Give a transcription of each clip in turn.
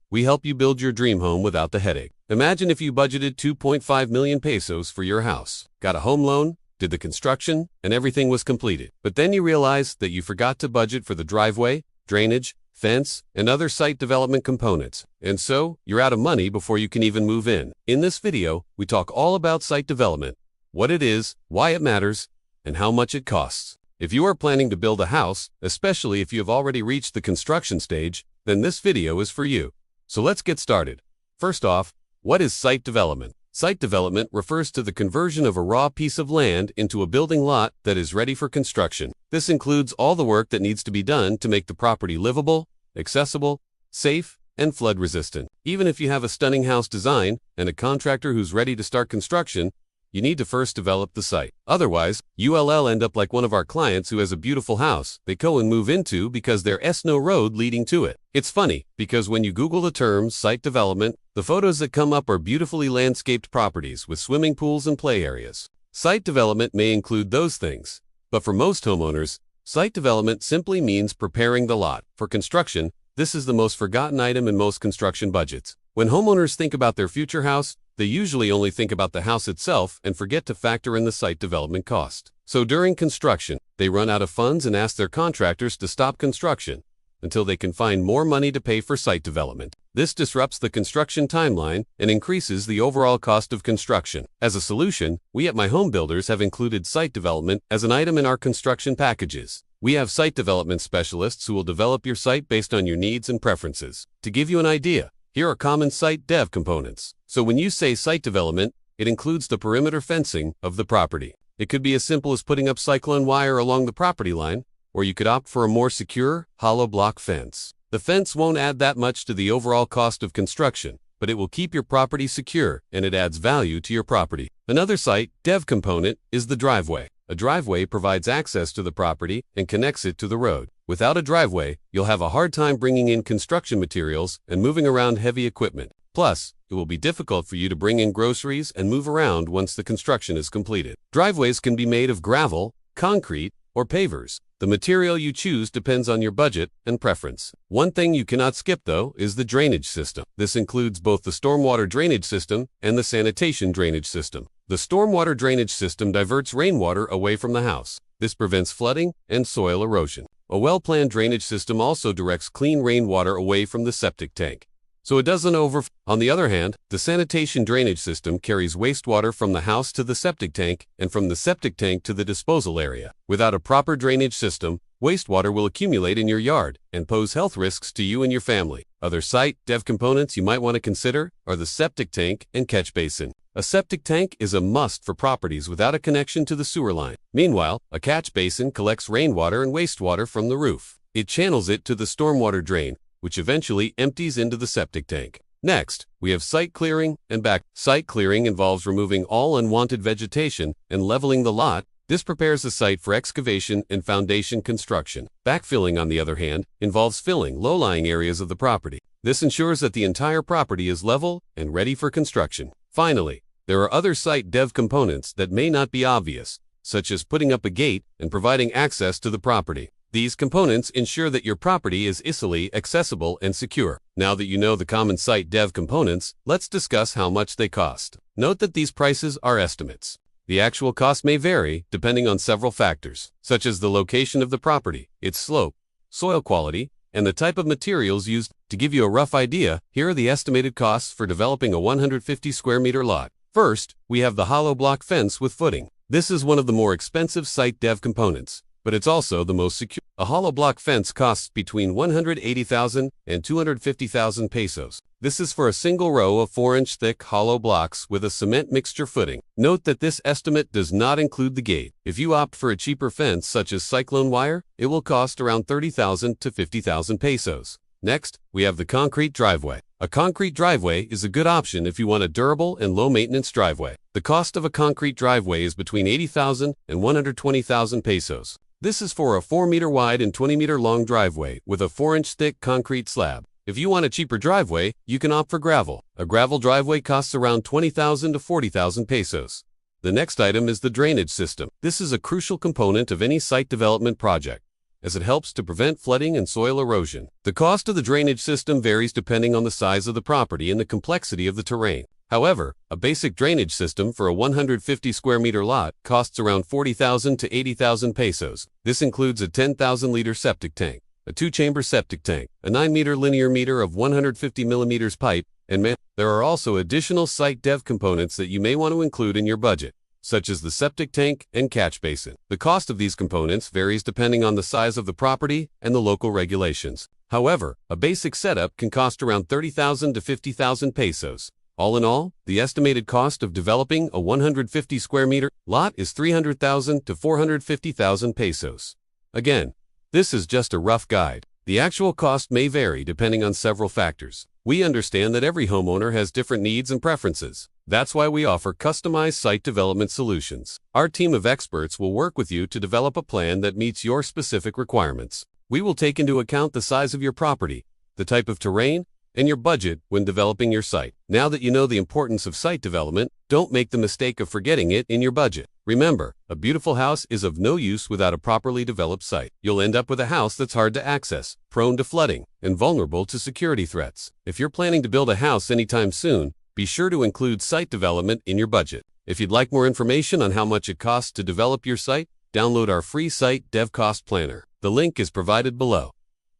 we help you build your dream home without the headache. Imagine if you budgeted 2.5 million pesos for your house, got a home loan, did the construction, and everything was completed. But then you realize that you forgot to budget for the driveway, drainage, fence, and other site development components. And so, you're out of money before you can even move in. In this video, we talk all about site development, what it is, why it matters, and how much it costs. If you are planning to build a house, especially if you have already reached the construction stage, then this video is for you. So let's get started. First off, what is site development? Site development refers to the conversion of a raw piece of land into a building lot that is ready for construction. This includes all the work that needs to be done to make the property livable, accessible, safe, and flood resistant. Even if you have a stunning house design and a contractor who's ready to start construction, you need to first develop the site. Otherwise, you'll end up like one of our clients who has a beautiful house they go and move into because there's no road leading to it. It's funny, because when you Google the term site development, the photos that come up are beautifully landscaped properties with swimming pools and play areas. Site development may include those things, but for most homeowners, site development simply means preparing the lot. For construction, this is the most forgotten item in most construction budgets. When homeowners think about their future house, they usually only think about the house itself and forget to factor in the site development cost. So during construction, they run out of funds and ask their contractors to stop construction until they can find more money to pay for site development. This disrupts the construction timeline and increases the overall cost of construction. As a solution, we at My Home Builders have included site development as an item in our construction packages. We have site development specialists who will develop your site based on your needs and preferences. To give you an idea, here are common site dev components. So when you say site development, it includes the perimeter fencing of the property. It could be as simple as putting up cyclone wire along the property line, or you could opt for a more secure, hollow block fence. The fence won't add that much to the overall cost of construction, but it will keep your property secure and it adds value to your property. Another site dev component is the driveway. A driveway provides access to the property and connects it to the road. Without a driveway, you'll have a hard time bringing in construction materials and moving around heavy equipment. Plus, it will be difficult for you to bring in groceries and move around once the construction is completed. Driveways can be made of gravel, concrete, or pavers. The material you choose depends on your budget and preference. One thing you cannot skip, though, is the drainage system. This includes both the stormwater drainage system and the sanitation drainage system. The stormwater drainage system diverts rainwater away from the house. This prevents flooding and soil erosion. A well-planned drainage system also directs clean rainwater away from the septic tank, so it doesn't overflow. On the other hand, the sanitation drainage system carries wastewater from the house to the septic tank and from the septic tank to the disposal area. Without a proper drainage system, wastewater will accumulate in your yard and pose health risks to you and your family. Other site dev components you might want to consider are the septic tank and catch basin. A septic tank is a must for properties without a connection to the sewer line. Meanwhile, a catch basin collects rainwater and wastewater from the roof. It channels it to the stormwater drain, which eventually empties into the septic tank. Next, we have site clearing and back. Site clearing involves removing all unwanted vegetation and leveling the lot. This prepares the site for excavation and foundation construction. Backfilling, on the other hand, involves filling low-lying areas of the property. This ensures that the entire property is level and ready for construction. Finally, there are other site dev components that may not be obvious, such as putting up a gate and providing access to the property. These components ensure that your property is easily accessible and secure. Now that you know the common site dev components, let's discuss how much they cost. Note that these prices are estimates. The actual cost may vary depending on several factors, such as the location of the property, its slope, soil quality, and the type of materials used. To give you a rough idea, here are the estimated costs for developing a 150 square meter lot. First, we have the hollow block fence with footing. This is one of the more expensive site dev components, but it's also the most secure. A hollow block fence costs between 180,000 and 250,000 pesos. This is for a single row of 4-inch thick hollow blocks with a cement mixture footing. Note that this estimate does not include the gate. If you opt for a cheaper fence such as cyclone wire, it will cost around 30,000 to 50,000 pesos. Next, we have the concrete driveway. A concrete driveway is a good option if you want a durable and low-maintenance driveway. The cost of a concrete driveway is between 80,000 and 120,000 pesos. This is for a 4-meter wide and 20-meter long driveway with a 4-inch thick concrete slab. If you want a cheaper driveway, you can opt for gravel. A gravel driveway costs around 20,000 to 40,000 pesos. The next item is the drainage system. This is a crucial component of any site development project. as it helps to prevent flooding and soil erosion. The cost of the drainage system varies depending on the size of the property and the complexity of the terrain. However, a basic drainage system for a 150 square meter lot costs around 40,000 to 80,000 pesos. This includes a 10,000-liter septic tank, a 2-chamber septic tank, a 9-meter linear meter of 150 millimeters pipe, and there are also additional site dev components that you may want to include in your budget, such as the septic tank and catch basin. The cost of these components varies depending on the size of the property and the local regulations. However, a basic setup can cost around 30,000 to 50,000 pesos. All in all, the estimated cost of developing a 150 square meter lot is 300,000 to 450,000 pesos. Again, this is just a rough guide. The actual cost may vary depending on several factors. We understand that every homeowner has different needs and preferences. That's why we offer customized site development solutions. Our team of experts will work with you to develop a plan that meets your specific requirements. We will take into account the size of your property, the type of terrain, and your budget when developing your site. Now that you know the importance of site development, don't make the mistake of forgetting it in your budget. Remember, a beautiful house is of no use without a properly developed site. You'll end up with a house that's hard to access, prone to flooding, and vulnerable to security threats. If you're planning to build a house anytime soon, be sure to include site development in your budget. If you'd like more information on how much it costs to develop your site, download our free Site Dev Cost Planner. The link is provided below.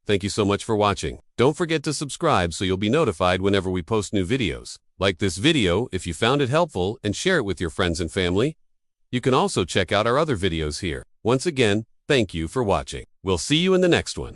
Thank you so much for watching. Don't forget to subscribe so you'll be notified whenever we post new videos. Like this video if you found it helpful and share it with your friends and family. You can also check out our other videos here. Once again, thank you for watching. We'll see you in the next one.